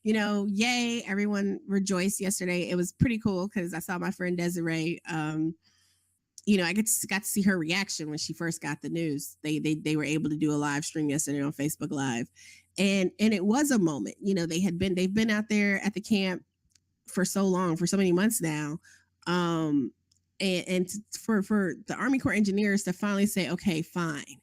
Yay, everyone rejoiced yesterday. It was pretty cool because I saw my friend Desiree. I got to see her reaction when she first got the news. They were able to do a live stream yesterday on Facebook Live, and it was a moment. They've been out there at the camp for so long, for so many months now, and for the Army Corps engineers to finally say, okay, fine,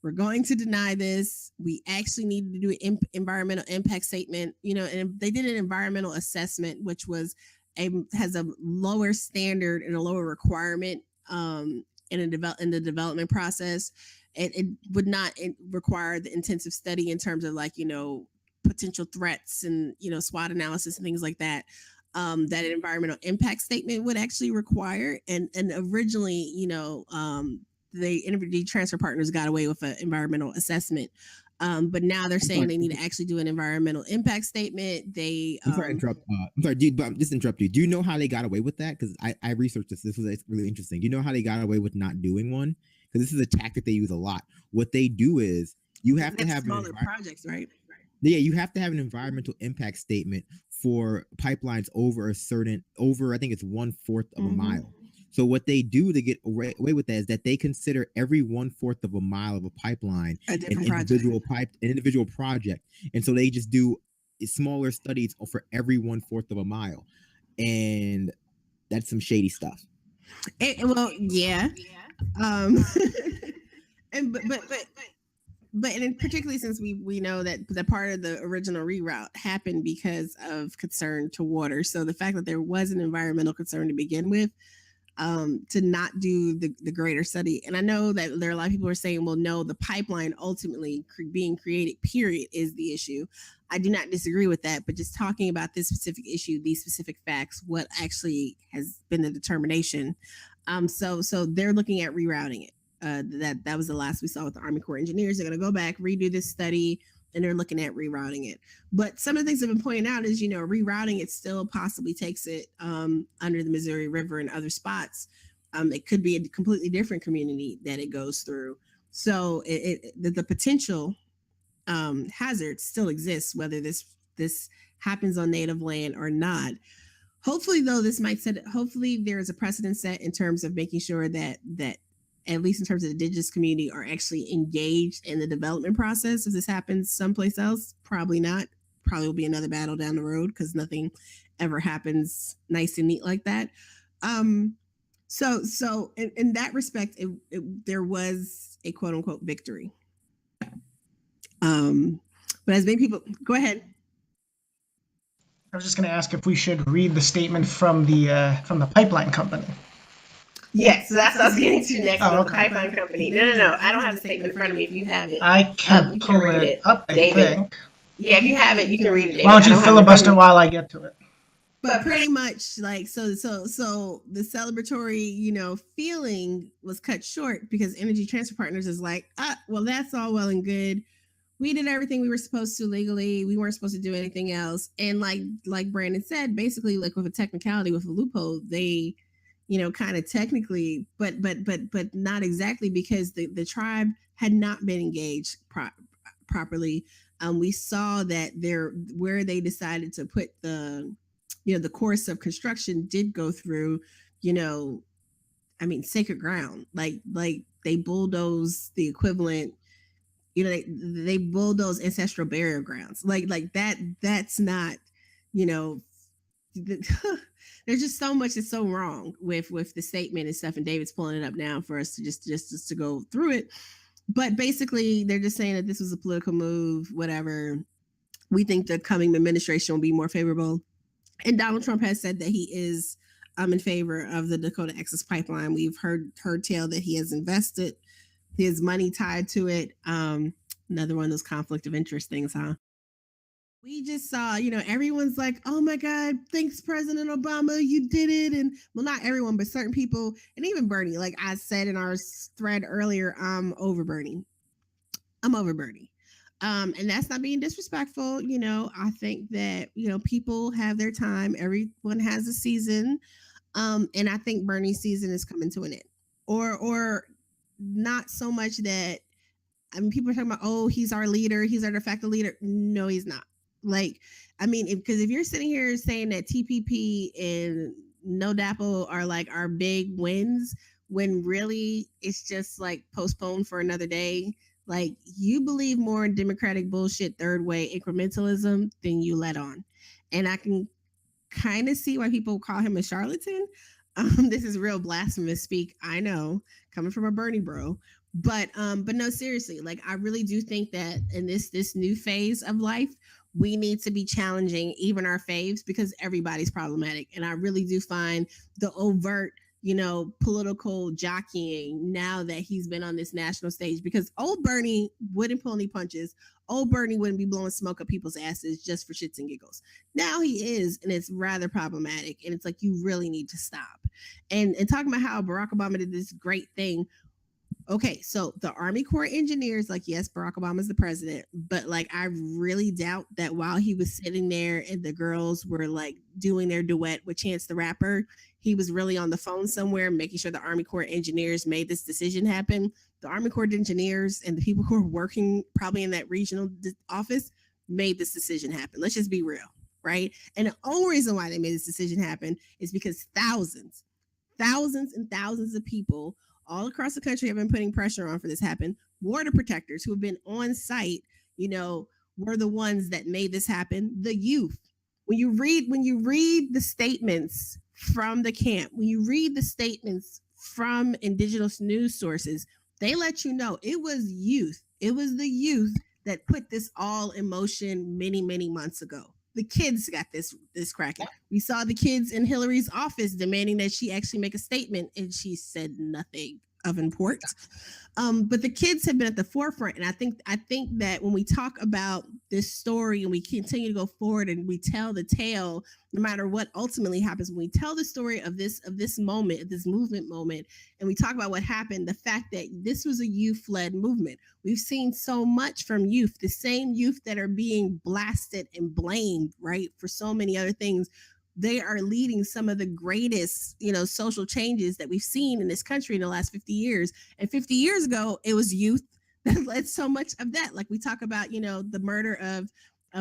we're going to deny this. We actually need to do an environmental impact statement, and they did an environmental assessment, which has a lower standard and a lower requirement in the development process. It would not require the intensive study in terms of potential threats and SWOT analysis and things like that. That an environmental impact statement would actually require. And originally, the energy transfer partners got away with an environmental assessment. But now they're saying they need to actually do an environmental impact statement. I'm sorry to interrupt. I'm sorry, dude, but I'm just interrupt you. Do you know how they got away with that? Because I researched this. This was really interesting. Do you know how they got away with not doing one? Because this is a tactic they use a lot. What they do is you have to have smaller projects, right? Yeah, you have to have an environmental impact statement for pipelines over I think it's 1/4 of a mile. So what they do to get away with that is that they consider every 1/4 of a mile of a pipeline an individual project. And so they just do smaller studies for every 1/4 of a mile. And that's some shady stuff. Yeah. And particularly since we know that the part of the original reroute happened because of concern to water. So the fact that there was an environmental concern to begin with, to not do the greater study. And I know that there are a lot of people who are saying, well, no, the pipeline ultimately being created, period, is the issue. I do not disagree with that, but just talking about this specific issue, these specific facts, what actually has been the determination. So they're looking at rerouting it. That was the last we saw with the Army Corps engineers. They're going to go back, redo this study, and they're looking at rerouting it. But some of the things that have been pointed out is, rerouting it still possibly takes it under the Missouri River and other spots. It could be a completely different community that it goes through. So the potential hazard still exists, whether this happens on native land or not. Hopefully, though, hopefully there is a precedent set in terms of making sure that at least in terms of the indigenous community, are actually engaged in the development process. If this happens someplace else, probably not. Probably will be another battle down the road because nothing ever happens nice and neat like that. So in that respect, there was a quote unquote victory. But as many people, go ahead. I was just going to ask if we should read the statement from the pipeline company. Yes, so that's what I was getting to next. The pipeline company. No. I don't have the statement in front of me. If you have it, I can pull it up. I think. Yeah, if you have it, you can read it. Why don't you filibuster while I get to it? But pretty much, so the celebratory, feeling was cut short because Energy Transfer Partners is like, well, that's all well and good. We did everything we were supposed to legally. We weren't supposed to do anything else. And like Brandon said, basically, like with a technicality, with a loophole, they kind of technically, but not exactly, because the tribe had not been engaged properly. We saw that where they decided to put the course of construction did go through, sacred ground. Like they bulldoze the equivalent, they bulldoze ancestral burial grounds. Like that. That's not, there's just so much that's so wrong with the statement and stuff, and David's pulling it up now for us to just to go through it. But basically, they're just saying that this was a political move, whatever. We think the coming administration will be more favorable. And Donald Trump has said that he is in favor of the Dakota Access Pipeline. We've heard tell that he has invested his money tied to it. Another one of those conflict of interest things, huh? We just saw, everyone's like, oh my God, thanks, President Obama, you did it. And well, not everyone, but certain people, and even Bernie, like I said in our thread earlier, I'm over Bernie. And that's not being disrespectful. I think that, people have their time. Everyone has a season. And I think Bernie's season is coming to an end. Or not so much that, people are talking about, oh, he's our leader. He's our de facto leader. No, he's not. Like, I mean, because if you're sitting here saying that TPP and No DAPL are like our big wins, when really it's just like postponed for another day, like you believe more in democratic bullshit, third way incrementalism than you let on. And I can kind of see why people call him a charlatan. This is real blasphemous speak, I know, coming from a Bernie bro. But no, seriously, like I really do think that in this new phase of life, we need to be challenging even our faves because everybody's problematic. And I really do find the overt, political jockeying now that he's been on this national stage, because old Bernie wouldn't pull any punches. Old Bernie wouldn't be blowing smoke up people's asses just for shits and giggles. Now he is, and it's rather problematic. And it's like, you really need to stop. And talking about how Barack Obama did this great thing. Okay, so the Army Corps engineers, like, yes, Barack Obama's the president, but like, I really doubt that while he was sitting there and the girls were like doing their duet with Chance the Rapper, he was really on the phone somewhere making sure the Army Corps engineers made this decision happen. The Army Corps engineers and the people who are working probably in that regional office made this decision happen. Let's just be real, right? And the only reason why they made this decision happen is because thousands and thousands of people all across the country have been putting pressure on for this to happen. Water protectors who have been on site, were the ones that made this happen. The youth. When you read the statements from the camp, when you read the statements from indigenous news sources, they let you know it was youth. It was the youth that put this all in motion many, many months ago. The kids got this cracking. We saw the kids in Hillary's office demanding that she actually make a statement, and she said nothing of import. But the kids have been at the forefront, and I think that when we talk about this story and we continue to go forward and we tell the tale, no matter what ultimately happens, when we tell the story of this moment, this movement moment, and we talk about what happened, the fact that this was a youth-led movement. We've seen so much from youth, the same youth that are being blasted and blamed, right, for so many other things. They are leading some of the greatest, social changes that we've seen in this country in the last 50 years. And 50 years ago, it was youth that led so much of that. Like we talk about, the murder of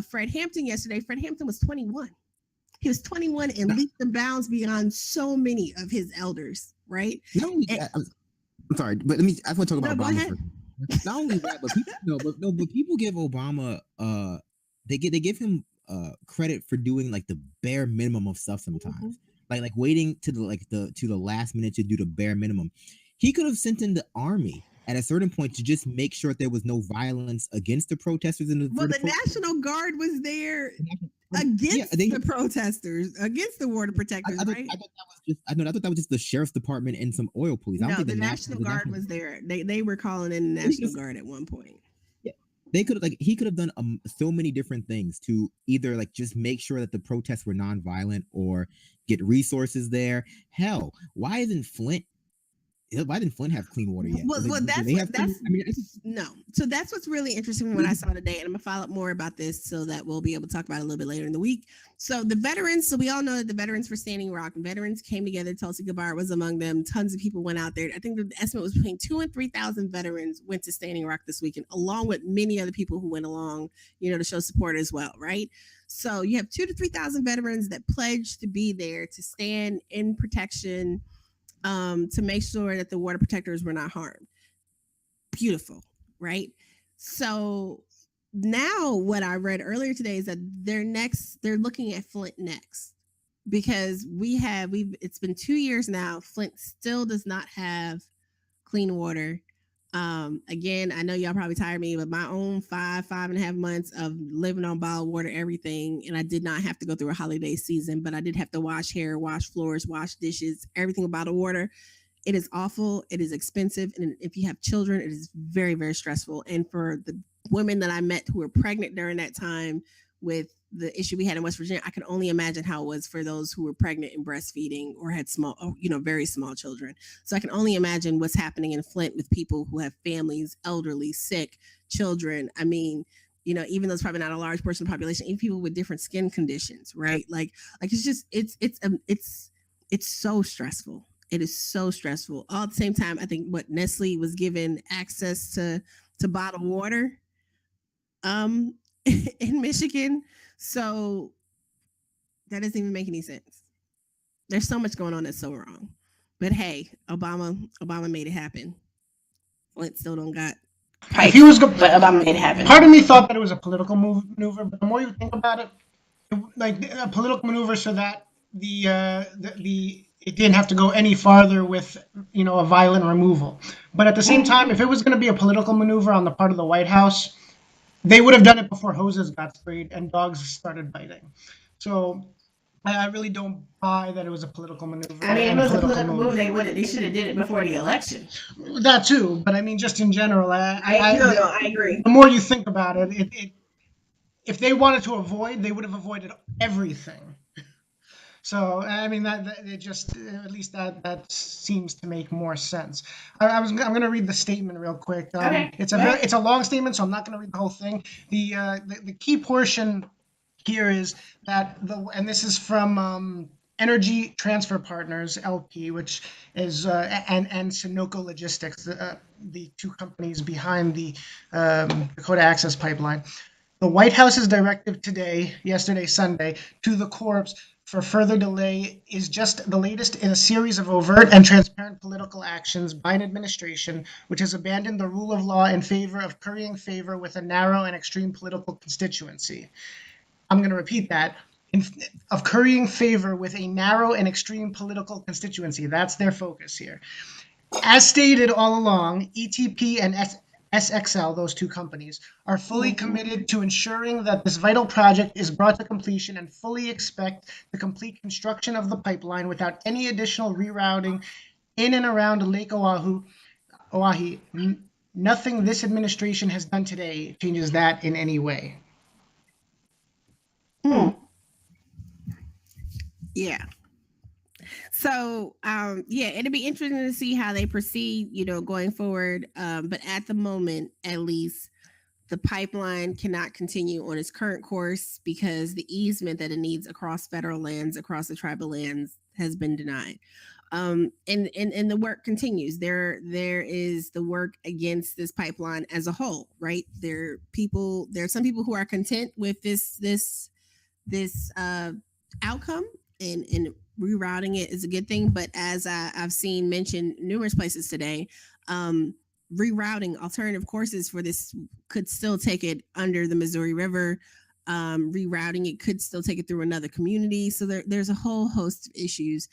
Fred Hampton yesterday. Fred Hampton was 21. He was 21 and leaped the bounds beyond so many of his elders, right? I'm sorry, but I want to talk about Obama. Not only that, but people give Obama, they give him credit for doing like the bare minimum of stuff sometimes. Mm-hmm. Like waiting to the last minute to do the bare minimum. He could have sent in the army at a certain point to just make sure that there was no violence against the protesters. The National Guard was there against the protesters, against the water protectors, right? I thought that was just the sheriff's department and some oil police. I don't think the National Guard was there. They were calling in the National Guard at one point. They could have he could have done so many different things to either like just make sure that the protests were nonviolent or get resources there. Hell, why didn't Flint have clean water yet? No. So that's what's really interesting from what I saw today. And I'm gonna follow up more about this so that we'll be able to talk about it a little bit later in the week. So the veterans, so we all know that the veterans for Standing Rock, veterans came together. Tulsi Gabbard was among them. Tons of people went out there. I think the estimate was between 2,000 and 3,000 veterans went to Standing Rock this weekend, along with many other people who went along, to show support as well, right? So you have 2,000 to 3,000 veterans that pledged to be there to stand in protection, to make sure that the water protectors were not harmed. Beautiful, right? So now what I read earlier today is that they're looking at Flint next, because it's been 2 years now. Flint still does not have clean water. Again, I know y'all probably tired of me, but my own 5.5 months of living on bottled water, everything, and I did not have to go through a holiday season, but I did have to wash hair, wash floors, wash dishes, everything with bottled water. It is awful. It is expensive. And if you have children, it is very, very stressful. And for the women that I met who were pregnant during that time with the issue we had in West Virginia, I can only imagine how it was for those who were pregnant and breastfeeding or had very small children. So I can only imagine what's happening in Flint with people who have families, elderly, sick, children. I mean, even though it's probably not a large portion of the population, even people with different skin conditions, right? Like it's just, it's so stressful. It is so stressful. All at the same time, I think Nestle was given access to bottled water. in Michigan. So that doesn't even make any sense. There's so much going on that's so wrong. But hey, Obama made it happen. Flint still don't got pipes, If he was but Obama made it happen. part of me thought that it was a political maneuver, but the more you think about it, like a political maneuver so that the it didn't have to go any farther with a violent removal. But at the same time, if it was going to be a political maneuver on the part of the White House, they would have done it before hoses got sprayed and dogs started biting. So I really don't buy that it was a political maneuver. I mean, if it was a political move, they should have did it before the election. That too, but I mean, just in general, I agree. The more you think about it, if they wanted to avoid, they would have avoided everything. So I mean that it just at least that seems to make more sense. I'm going to read the statement real quick. Okay. It's a long statement, so I'm not going to read the whole thing. The key portion here is that and this is from Energy Transfer Partners LP, which is and Sunoco Logistics, the two companies behind the Dakota Access Pipeline. The White House's directive yesterday, Sunday, to the corps for further delay is just the latest in a series of overt and transparent political actions by an administration which has abandoned the rule of law in favor of currying favor with a narrow and extreme political constituency. I'm going to repeat that. Of currying favor with a narrow and extreme political constituency. That's their focus here. As stated all along, ETP and SXL, those two companies, are fully committed to ensuring that this vital project is brought to completion and fully expect the complete construction of the pipeline without any additional rerouting in and around Lake Oahe. Nothing this administration has done today changes that in any way. Yeah. So, it'll be interesting to see how they proceed, going forward. But at the moment, at least, the pipeline cannot continue on its current course because the easement that it needs across federal lands, across the tribal lands, has been denied. And the work continues. There is the work against this pipeline as a whole, right? There are some people who are content with this outcome, and rerouting it is a good thing. But as I've seen mentioned numerous places today, rerouting alternative courses for this could still take it under the Missouri River. Rerouting it could still take it through another community. So there's a whole host of issues